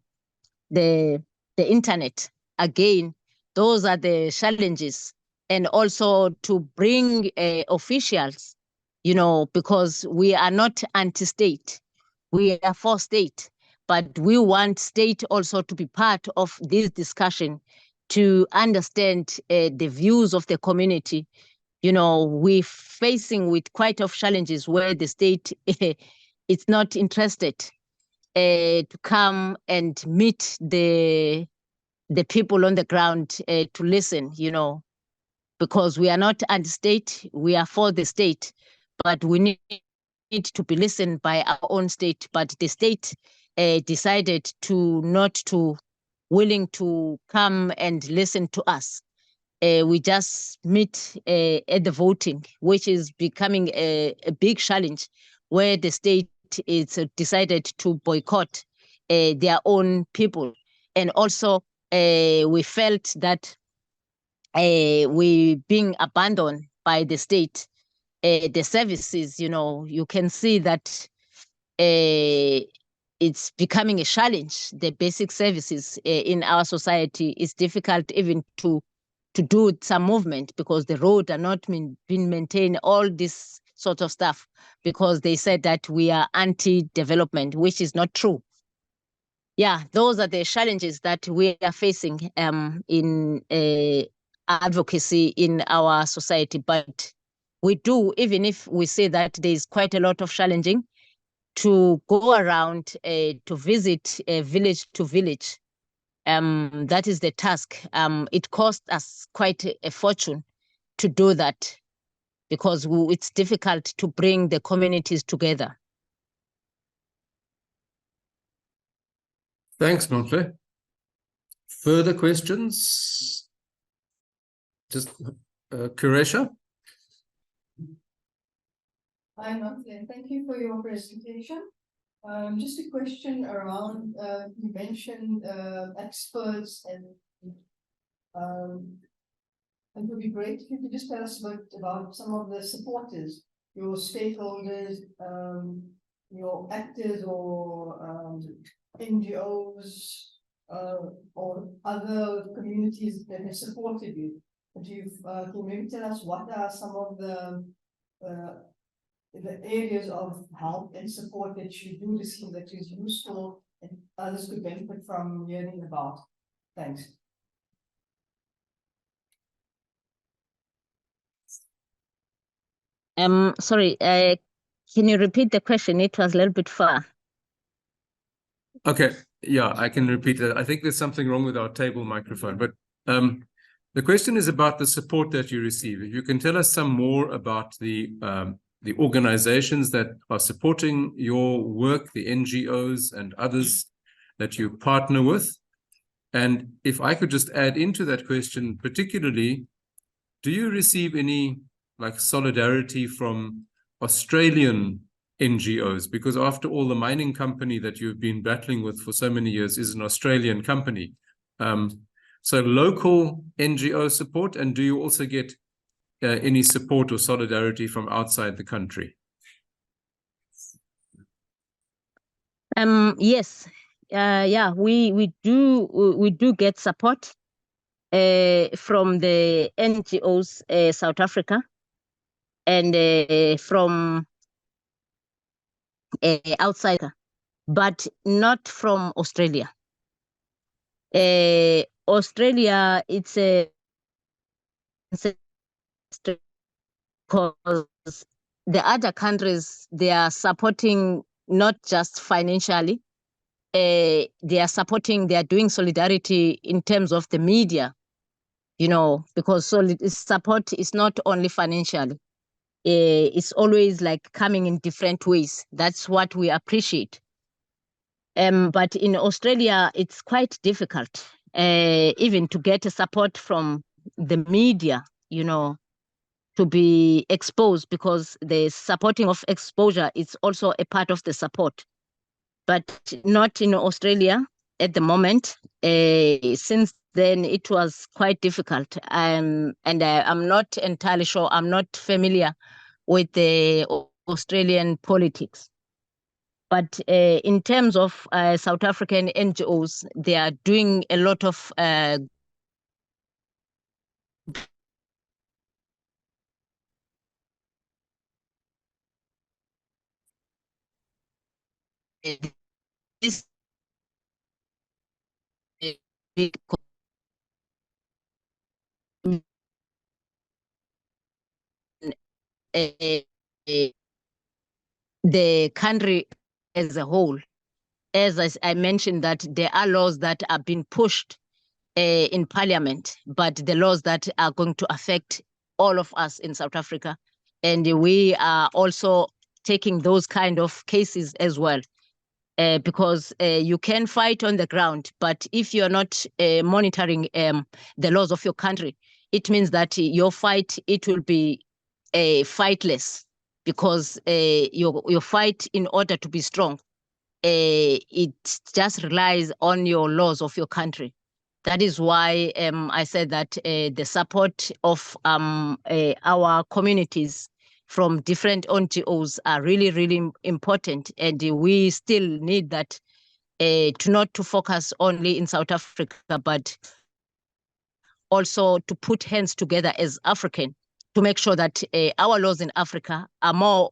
Speaker 1: internet. Again, those are the challenges, and also to bring officials, because we are not anti-state, we are for state, but we want state also to be part of this discussion to understand the views of the community. We're facing with quite of challenges where the state is not interested to come and meet the people on the ground to listen, because we are not anti-state, we are for the state, but we need to be listened by our own state. But the state decided to not to willing to come and listen to us. We just meet at the voting, which is becoming a big challenge, where the state is decided to boycott their own people. And also we felt that we being abandoned by the state. The services, you can see that it's becoming a challenge. The basic services in our society is difficult even to do some movement, because the road are not being maintained, all this sort of stuff, because they said that we are anti-development, which is not true. Yeah, those are the challenges that we are facing in advocacy in our society. But we do, even if we say that there is quite a lot of challenging, to go around to visit village to village. That is the task. It cost us quite a fortune to do that, because it's difficult to bring the communities together.
Speaker 2: Thanks, Nonhle. Further questions? Just Kuresha?
Speaker 8: Hi, Nonhle. Thank you for your presentation. Just a question around, you mentioned experts, and it would be great if you could just tell us about some of the supporters, your stakeholders, your actors or NGOs or other communities that have supported you. Can you maybe tell us what are some of the areas of help and support that you do receive that is useful and others could benefit from hearing about? Thanks.
Speaker 1: Sorry, can you repeat the question? It was a little bit far.
Speaker 2: Okay, yeah, I can repeat that. I think there's something wrong with our table microphone, but the question is about the support that you receive. If you can tell us some more about the organizations that are supporting your work, the NGOs and others that you partner with. And if I could just add into that question, particularly, do you receive any solidarity from Australian NGOs? Because after all, the mining company that you've been battling with for so many years is an Australian company. So local NGO support, and do you also get any support or solidarity from outside the country?
Speaker 1: Yes, yeah, we do get support from the NGOs, South Africa, and from outside, but not from Australia. Australia, it's a because the other countries, they are supporting not just financially, they are supporting, they are doing solidarity in terms of the media, because support is not only financially, it's always like coming in different ways. That's what we appreciate. But in Australia, it's quite difficult, even to get a support from the media, to be exposed, because the supporting of exposure is also a part of the support. But not in Australia at the moment. Since then, it was quite difficult. And I'm not entirely sure, I'm not familiar with the Australian politics. But in terms of South African NGOs, they are doing a lot of this the country as a whole. As I mentioned, that there are laws that are being pushed in Parliament, but the laws that are going to affect all of us in South Africa. And we are also taking those kind of cases as well, because you can fight on the ground, but if you're not monitoring the laws of your country, it means that your fight, it will be fightless, because your fight, in order to be strong, it just relies on your laws of your country. That is why I said that the support of our communities from different NGOs are really, really important. And we still need that to not to focus only in South Africa, but also to put hands together as African to make sure that our laws in Africa are more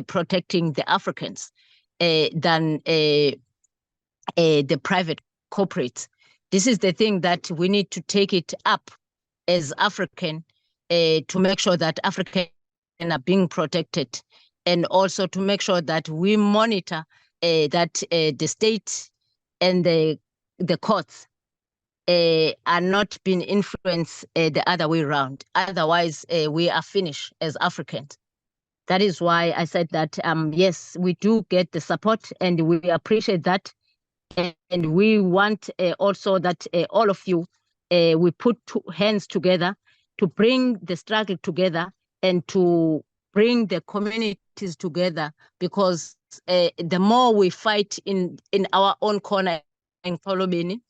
Speaker 1: protecting the Africans than the private corporates. This is the thing that we need to take it up as African to make sure that Africans are being protected, and also to make sure that we monitor that the state and the courts are not being influenced the other way around. Otherwise, we are finished as Africans. That is why I said that, yes, we do get the support and we appreciate that. And we want also that all of you, we put hands together to bring the struggle together and to bring the communities together, because the more we fight in our own corner in Kolobeni,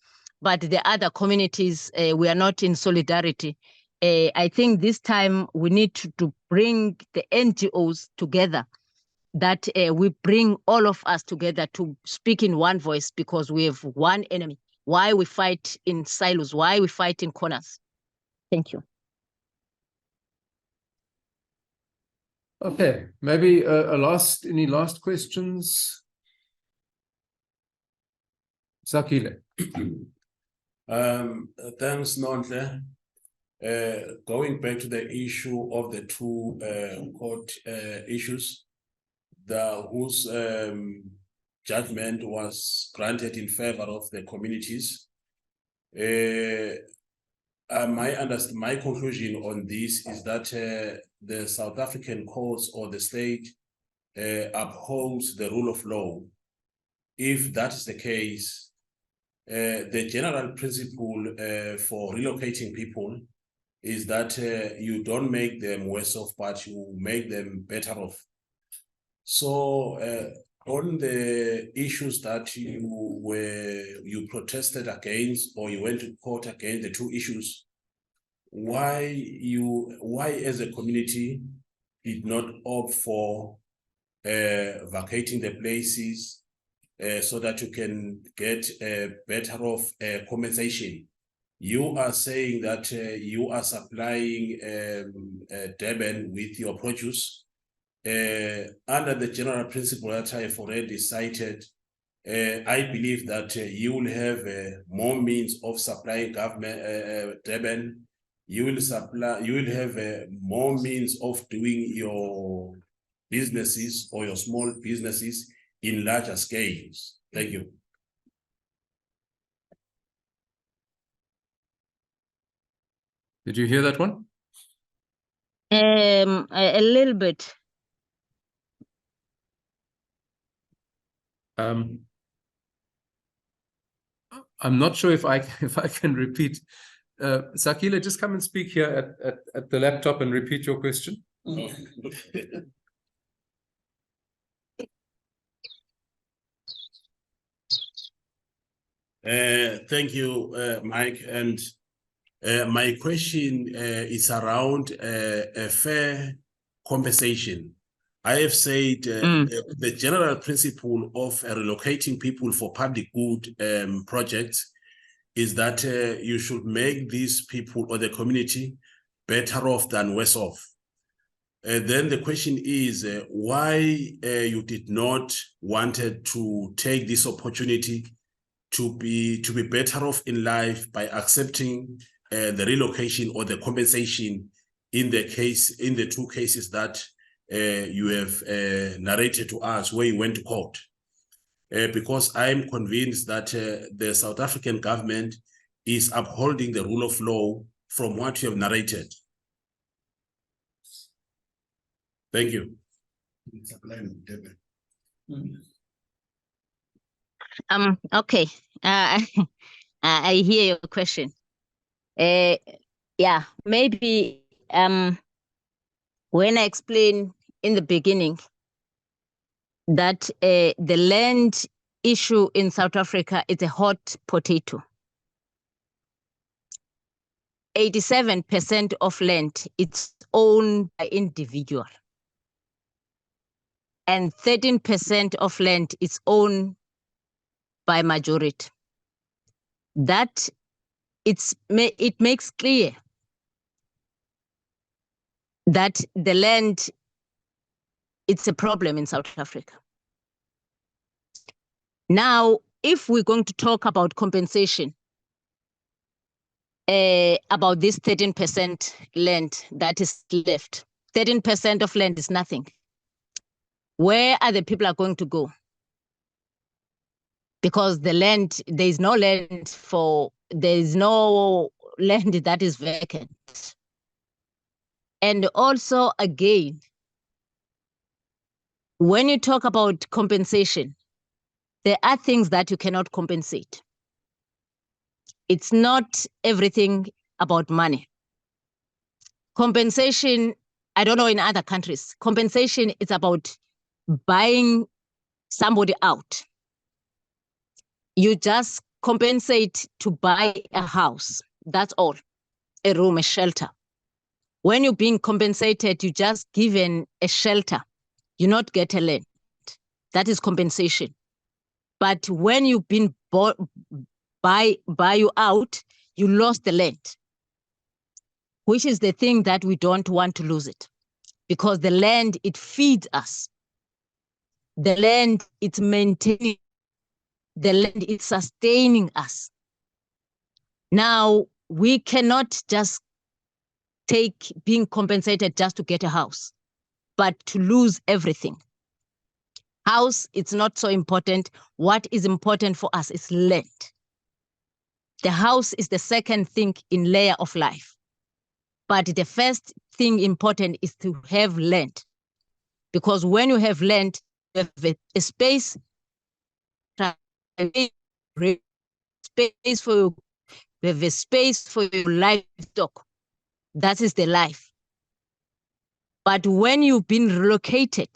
Speaker 1: but the other communities, we are not in solidarity. I think this time we need to bring the NGOs together, that we bring all of us together to speak in one voice, because we have one enemy. Why we fight in silos? Why we fight in corners? Thank you.
Speaker 2: Okay, maybe any last questions? Sakile.
Speaker 3: Thanks, Nonhle. Going back to the issue of the two court issues, whose judgment was granted in favor of the communities. My conclusion on this is that the South African courts or the state upholds the rule of law. If that is the case, the general principle for relocating people is that you don't make them worse off, but you make them better off. So on the issues that you protested against, or you went to court against, the two issues, why as a community did not opt for vacating the places so that you can get better off compensation? You are saying that you are supplying Durban with your produce. Under the general principle that I have already cited, I believe that you will have more means of supplying government Durban. You will have more means of doing your businesses or your small businesses in larger scales. Thank you.
Speaker 2: Did you hear that one?
Speaker 1: A little bit.
Speaker 2: I'm not sure if I can repeat. Sakile, just come and speak here at the laptop and repeat your question.
Speaker 3: Thank you, Mike. And my question is around a fair compensation. I have said the general principle of relocating people for public good projects is that you should make these people or the community better off than worse off. Then the question is why you did not wanted to take this opportunity to be better off in life by accepting the relocation or the compensation in the two cases that you have narrated to us where you went to court. Because I'm convinced that the South African government is upholding the rule of law from what you have narrated. Thank you.
Speaker 1: Okay. I hear your question. Yeah, maybe when I explained in the beginning that the land issue in South Africa is a hot potato. 87% of land is owned by individual. And 13% of land is owned by majority. That it makes clear that the land, it's a problem in South Africa. Now, if we're going to talk about compensation, about this 13% land that is left, 13% of land is nothing. Where are the people are going to go? Because the land, there is no land that is vacant. And also, again, when you talk about compensation, there are things that you cannot compensate. It's not everything about money. Compensation, I don't know in other countries, compensation is about buying somebody out. You just compensate to buy a house. That's all. A room, a shelter. When you're being compensated, you just given a shelter. You not get a land. That is compensation. But when you've been buy you out, you lost the land, which is the thing that we don't want to lose it, because the land, it feeds us. The land, it's maintaining. The land is sustaining us. Now, we cannot just take being compensated just to get a house, but to lose everything. House, it's not so important. What is important for us is land. The house is the second thing in layer of life. But the first thing important is to have land. Because when you have land, you have a space, space for you, you have a space for your livestock. That is the life. But when you've been relocated,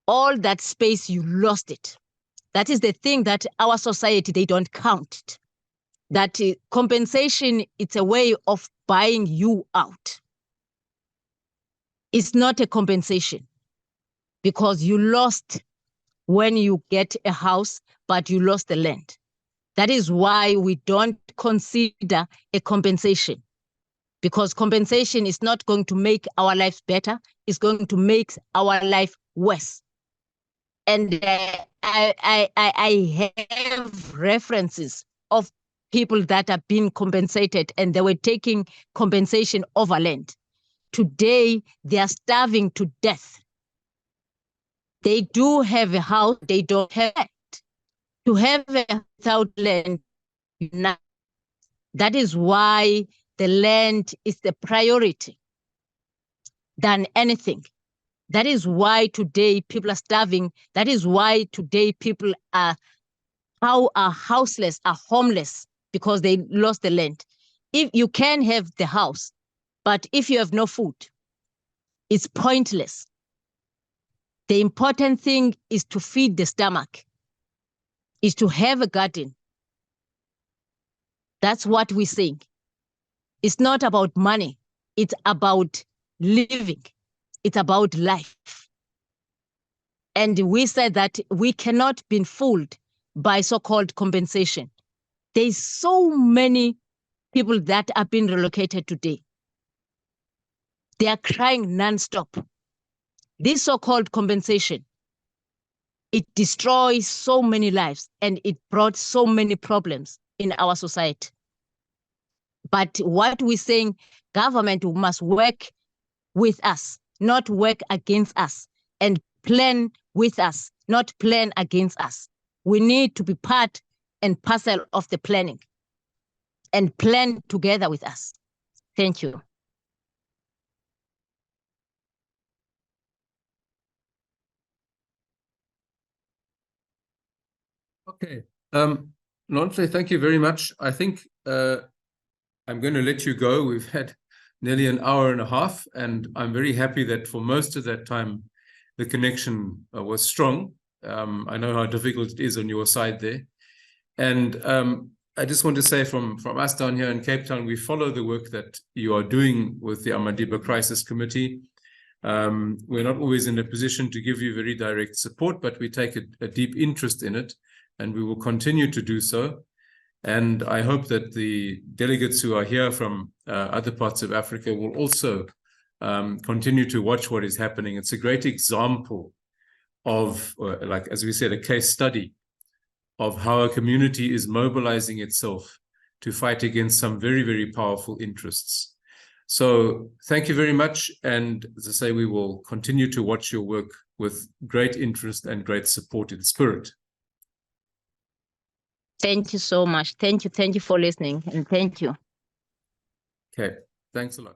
Speaker 1: all that space, you lost it. That is the thing that our society, they don't count. That compensation, it's a way of buying you out. It's not a compensation because you lost when you get a house, but you lost the land. That is why we don't consider a compensation, because compensation is not going to make our lives better. It's going to make our life worse. And I have references of people that are being compensated and they were taking compensation over land. Today, they are starving to death. They do have a house, they don't have it. To have a without land, that is why the land is the priority than anything. That is why today people are starving. That is why today people are houseless, are homeless, because they lost the land. If you can have the house, but if you have no food, it's pointless. The important thing is to feed the stomach, is to have a garden. That's what we're saying. It's not about money. It's about living. It's about life. And we said that we cannot be fooled by so-called compensation. There's so many people that are being relocated today. They are crying nonstop. This so-called compensation, it destroys so many lives and it brought so many problems in our society. But what we're saying, government must work with us, not work against us, and plan with us, not plan against us. We need to be part and parcel of the planning and plan together with us. Thank you.
Speaker 2: Okay. Nonhle, thank you very much. I think I'm going to let you go. We've had nearly an hour and a half, and I'm very happy that for most of that time, the connection was strong. I know how difficult it is on your side there. And I just want to say from us down here in Cape Town, we follow the work that you are doing with the Amadiba Crisis Committee. We're not always in a position to give you very direct support, but we take a deep interest in it, and we will continue to do so. And I hope that the delegates who are here from other parts of Africa will also continue to watch what is happening. It's a great example of, like, as we said, a case study of how a community is mobilizing itself to fight against some very, very powerful interests. So thank you very much. And as I say, we will continue to watch your work with great interest and great support in spirit.
Speaker 1: Thank you so much. Thank you. Thank you for listening, and thank you.
Speaker 2: Okay, thanks a lot.